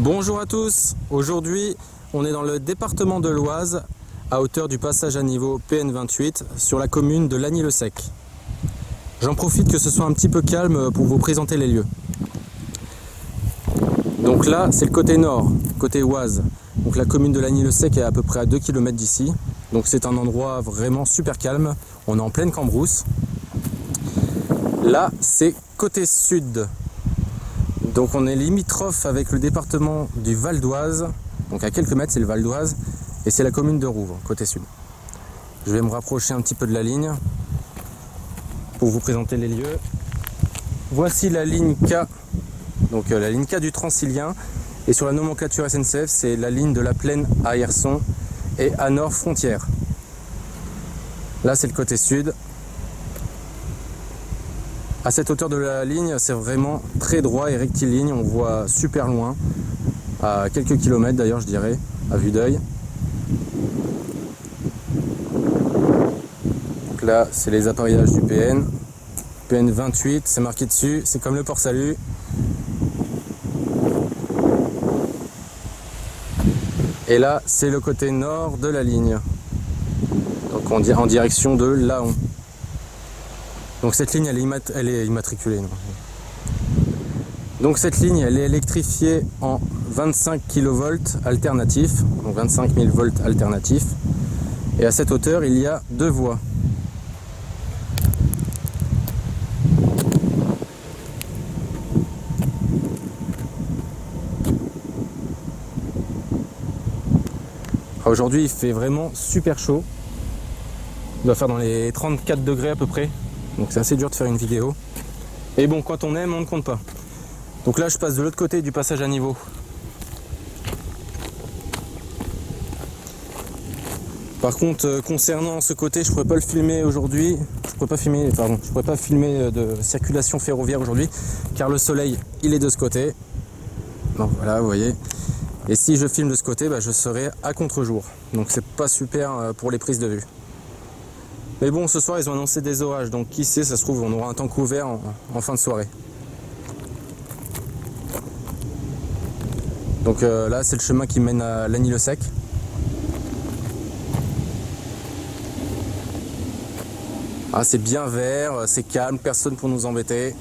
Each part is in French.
Bonjour à tous, aujourd'hui on est dans le département de l'Oise à hauteur du passage à niveau PN28 sur la commune de Lagny-le-Sec. J'en profite que ce soit un petit peu calme pour vous présenter les lieux. Donc là c'est le côté nord, côté Oise. Donc la commune de Lagny-le-Sec est à peu près à 2 km d'ici. Donc c'est un endroit vraiment super calme, on est en pleine cambrousse. Là c'est côté sud. Donc on est limitrophe avec le département du Val d'Oise, donc à quelques mètres c'est le Val d'Oise, et c'est la commune de Rouvres, côté sud. Je vais me rapprocher un petit peu de la ligne pour vous présenter les lieux. Voici la ligne K, donc la ligne K du Transilien, et sur la nomenclature SNCF c'est la ligne de la Plaine à Hirson et à Nord Frontière. Là c'est le côté sud. À cette hauteur de la ligne, c'est vraiment très droit et rectiligne, on voit super loin, à quelques kilomètres d'ailleurs je dirais, à vue d'œil. Donc là, c'est les appareillages du PN. PN28, c'est marqué dessus, c'est comme le port salut. Et là, c'est le côté nord de la ligne, donc on dit en direction de Laon. Donc cette ligne elle est immatriculée. Non. Donc cette ligne elle est électrifiée en 25 kV alternatifs, donc 25 000 volts alternatifs. Et à cette hauteur il y a deux voies. Aujourd'hui il fait vraiment super chaud. Il doit faire dans les 34 degrés à peu près. Donc c'est assez dur de faire une vidéo. Et bon, quand on aime, on ne compte pas. Donc là, je passe de l'autre côté du passage à niveau. Par contre, concernant ce côté, je ne pourrais pas le filmer aujourd'hui. Je pourrais pas filmer de circulation ferroviaire aujourd'hui, car le soleil, il est de ce côté. Donc voilà, vous voyez. Et si je filme de ce côté, je serai à contre-jour. Donc c'est pas super pour les prises de vue. Mais bon, ce soir ils ont annoncé des orages, donc qui sait, ça se trouve on aura un temps couvert en fin de soirée. Donc là c'est le chemin qui mène à Lagny-le-Sec. Ah, c'est bien vert, c'est calme, personne pour nous embêter.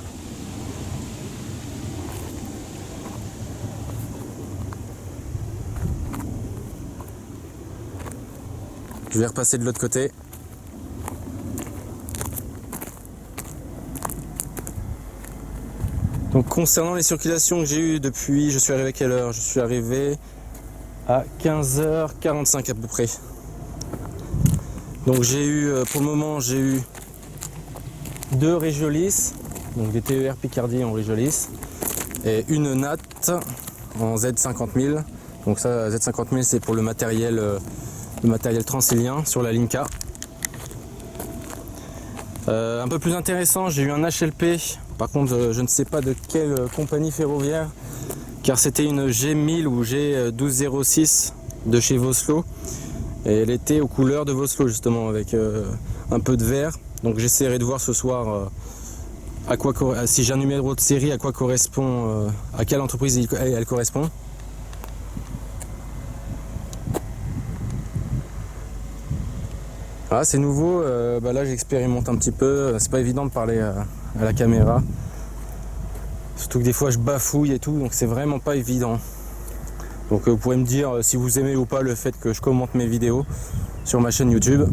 Je vais repasser de l'autre côté. Donc concernant les circulations que j'ai eues depuis, je suis arrivé à quelle heure? Je suis arrivé à 15h45 à peu près. Donc j'ai eu, pour le moment, j'ai eu deux Régiolis, donc des TER Picardie en Régiolis, et une NAT en Z50 000. Donc ça, Z50 000 c'est pour le matériel transilien sur la ligne K. Un peu plus intéressant, j'ai eu un HLP. Par contre, je ne sais pas de quelle compagnie ferroviaire, car c'était une G1000 ou G1206 de chez Vossloh. Et elle était aux couleurs de Vossloh justement, avec un peu de vert. Donc j'essaierai de voir ce soir si j'ai un numéro de série, à quoi correspond, à quelle entreprise elle correspond. Ah, c'est nouveau, là j'expérimente un petit peu, c'est pas évident de parler à la caméra. Surtout que des fois je bafouille et tout, donc c'est vraiment pas évident. Donc vous pourrez me dire si vous aimez ou pas le fait que je commente mes vidéos sur ma chaîne YouTube.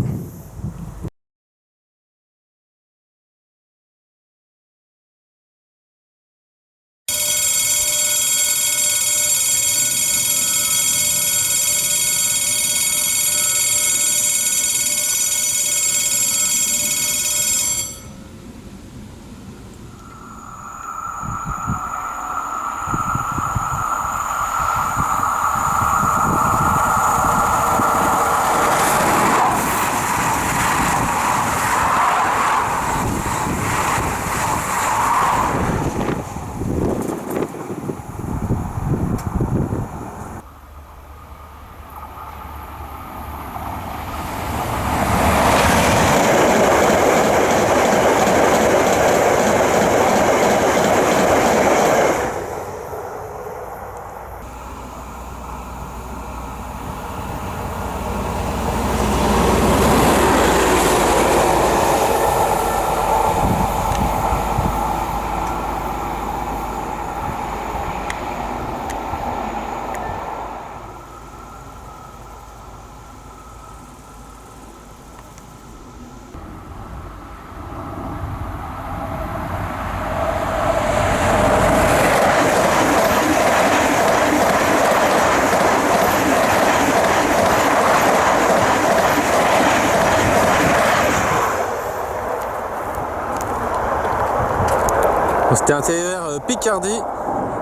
C'était un TER Picardie,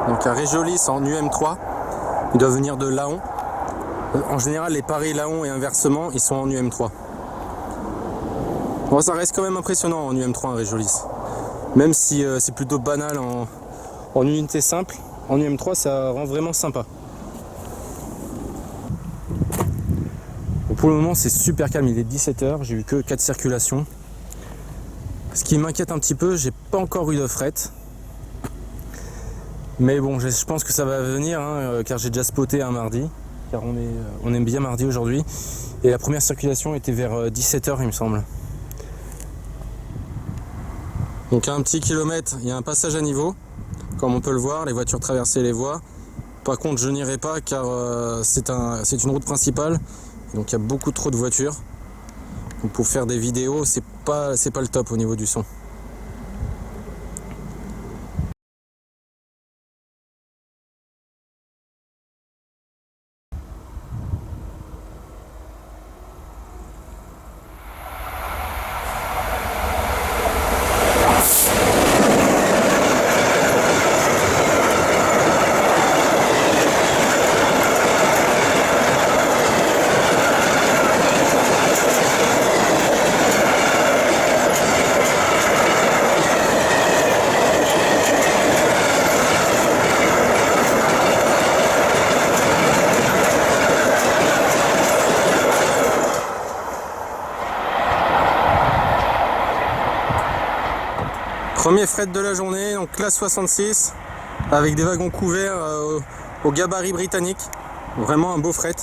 donc un Régiolis en UM3. Il doit venir de Laon. En général, les Paris-Laon et inversement, ils sont en UM3. Bon, ça reste quand même impressionnant en UM3 un Régiolis. Même si c'est plutôt banal en unité simple, en UM3 ça rend vraiment sympa. Bon, pour le moment c'est super calme, il est 17h, j'ai eu que 4 circulations. Ce qui m'inquiète un petit peu, j'ai pas encore eu de fret. Mais bon, je pense que ça va venir, hein, car j'ai déjà spoté un mardi, car on est bien mardi aujourd'hui. Et la première circulation était vers 17h il me semble. Donc à un petit kilomètre, il y a un passage à niveau, comme on peut le voir, les voitures traversaient les voies. Par contre, je n'irai pas car c'est une route principale, donc il y a beaucoup trop de voitures. Donc pour faire des vidéos, c'est pas le top au niveau du son. Premier fret de la journée, donc classe 66, avec des wagons couverts au gabarit britannique. Vraiment un beau fret.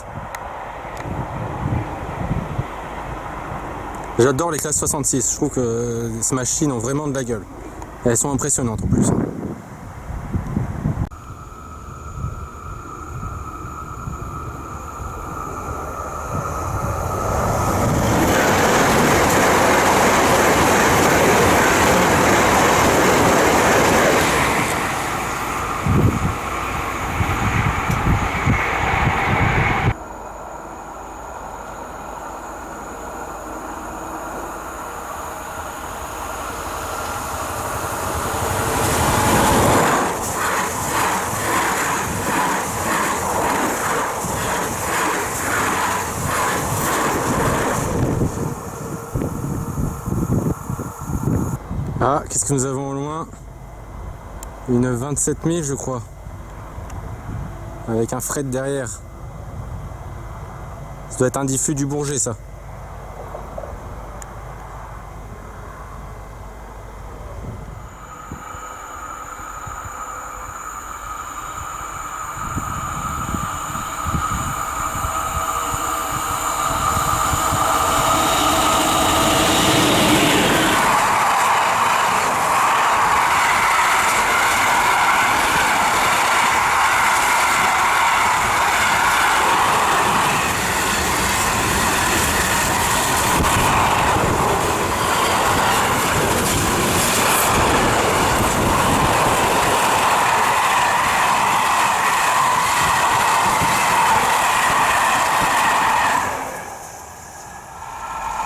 J'adore les classes 66, je trouve que ces machines ont vraiment de la gueule. Elles sont impressionnantes en plus. Ah, qu'est-ce que nous avons au loin? Une 27 000 je crois. Avec un fret derrière. Ça doit être un diffus du Bourget ça.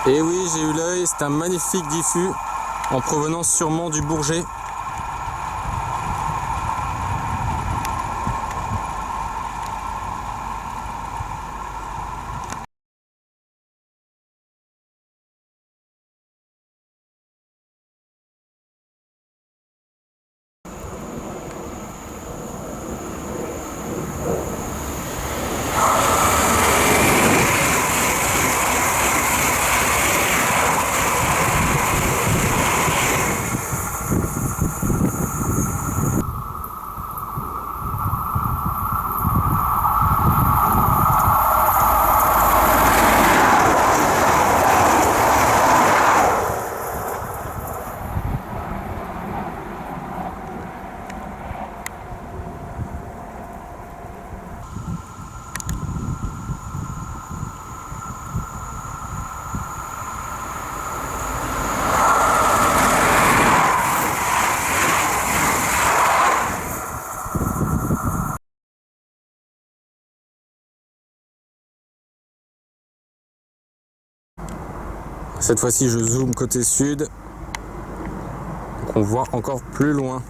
Et oui, j'ai eu l'œil, c'est un magnifique diffus en provenance sûrement du Bourget. Cette fois-ci, je zoome côté sud. Donc on voit encore plus loin.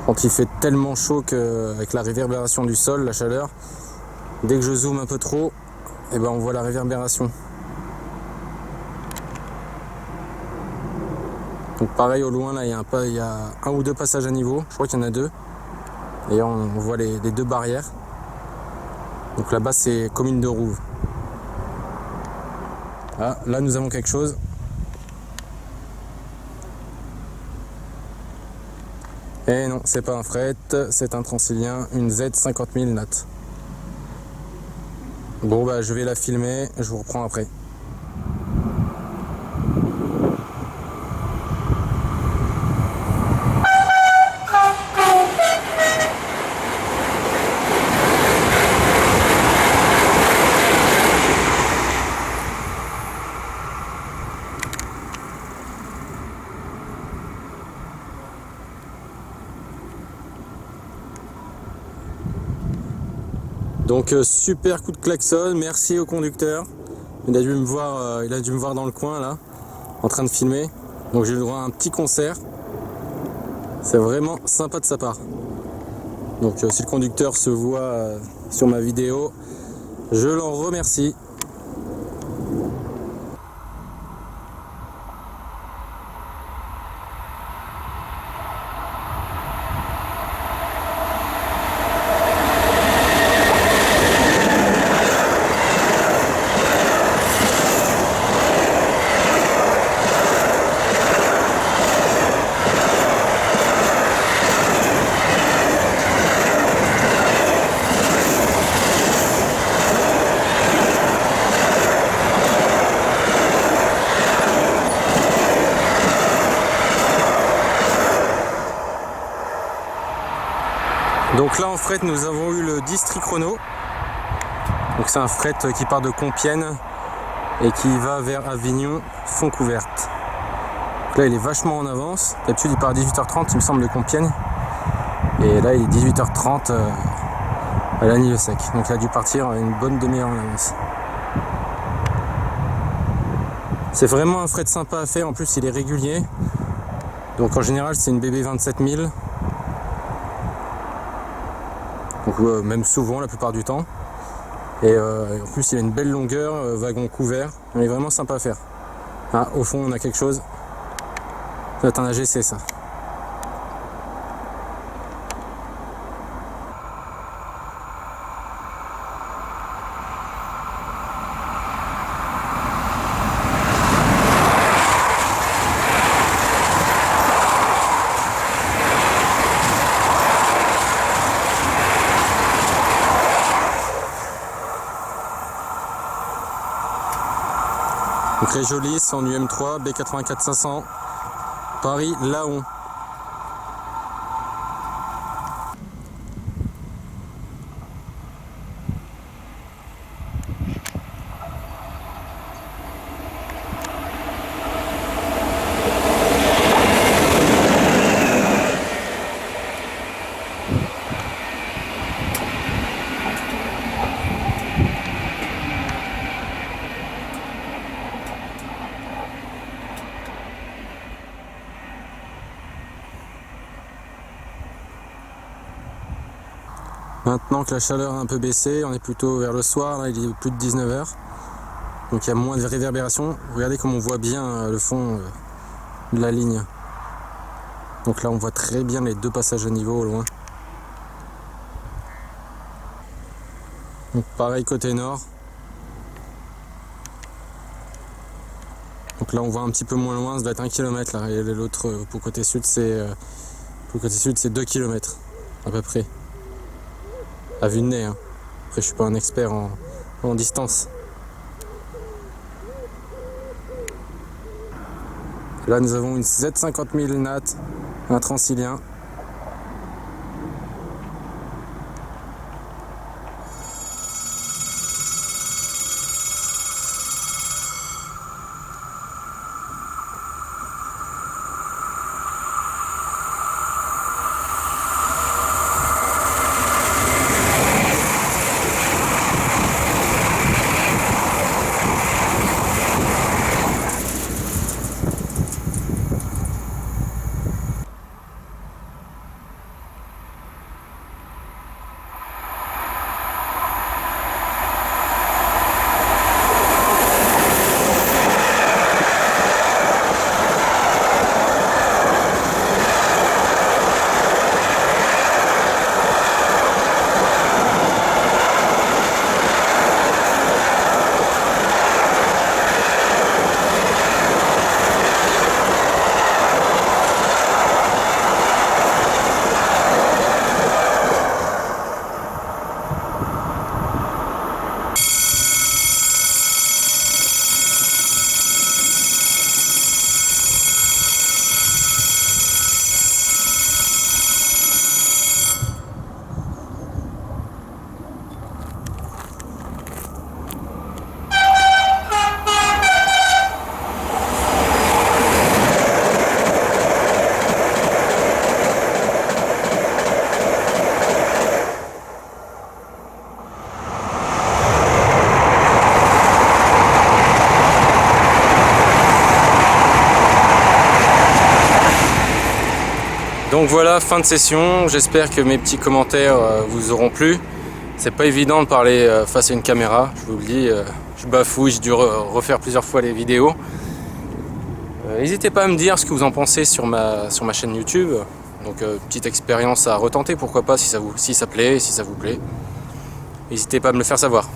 Quand il fait tellement chaud qu'avec la réverbération du sol, la chaleur, dès que je zoome un peu trop, et ben on voit la réverbération. Donc pareil au loin là, il y a un ou deux passages à niveau, je crois qu'il y en a deux. D'ailleurs on voit les deux barrières. Donc là-bas c'est commune de Rouve. Ah, là nous avons quelque chose. Et non, c'est pas un fret, c'est un Transilien, une Z 50 000 Nat. Bon bah je vais la filmer, je vous reprends après. Donc super coup de klaxon, merci au conducteur. Il a dû me voir dans le coin là, en train de filmer. Donc j'ai eu le droit à un petit concert. C'est vraiment sympa de sa part. Donc si le conducteur se voit sur ma vidéo, je l'en remercie. Donc là en fret nous avons eu le Distri Chrono. Donc c'est un fret qui part de Compiègne et qui va vers Avignon, Fontcouverte. Donc là il est vachement en avance. D'habitude il part à 18h30 il me semble de Compiègne. Et là il est 18h30 à Lagny-le-Sec. Donc il a dû partir une bonne demi-heure en avance. C'est vraiment un fret sympa à faire, en plus il est régulier. Donc en général c'est une BB 27000. Donc même souvent la plupart du temps. Et en plus il a une belle longueur, wagon couvert. Il est vraiment sympa à faire. Ah, au fond on a quelque chose. Ça doit être un AGC ça. Donc Réjolis en UM3, B84 500, Paris-Laon. Maintenant que la chaleur a un peu baissé, on est plutôt vers le soir, là il est plus de 19h. Donc il y a moins de réverbération. Regardez comme on voit bien le fond de la ligne. Donc là on voit très bien les deux passages à niveau au loin. Donc pareil côté nord. Donc là on voit un petit peu moins loin, ça doit être 1 km là. Et l'autre pour côté sud c'est 2 km à peu près. À vue de nez, hein. Après je suis pas un expert en distance. Là nous avons une Z 50 000 Nat, un Transilien. Donc voilà, fin de session. J'espère que mes petits commentaires vous auront plu. C'est pas évident de parler face à une caméra, je vous le dis. Je bafouille, j'ai dû refaire plusieurs fois les vidéos. N'hésitez pas à me dire ce que vous en pensez sur ma chaîne YouTube. Donc petite expérience à retenter, pourquoi pas, si ça plaît, si ça vous plaît. N'hésitez pas à me le faire savoir.